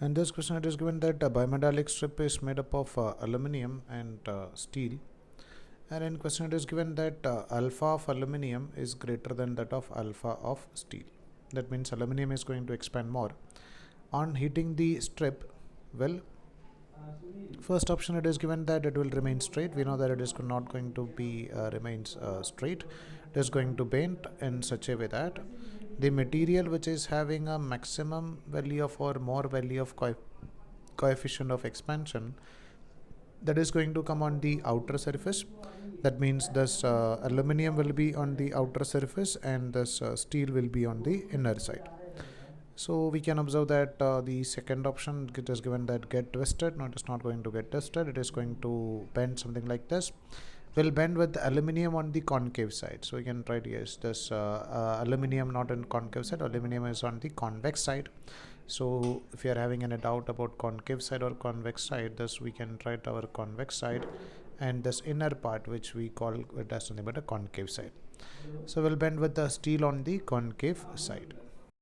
In this question, it is given that a bimetallic strip is made up of aluminium and steel. And in question, it is given that alpha of aluminium is greater than that of alpha of steel. That means aluminium is going to expand more. On heating the strip, well, first option it is given that it will remain straight. We know that it is not going to be remains straight. It is going to bend in such a way that the material which is having a maximum value of or more value of coefficient of expansion, that is going to come on the outer surface. That means this aluminium will be on the outer surface and this steel will be on the inner side. So we can observe that the second option, it is given that get twisted. No, it is not going to get twisted. It is going to bend something like this. Will bend with the aluminium on the concave side. So we can write yes, this aluminium not on concave side. Aluminium is on the convex side. So if you are having any doubt about concave side or convex side, thus we can write our convex side and this inner part which we call it as nothing but a concave side. So we'll bend with the steel on the concave side.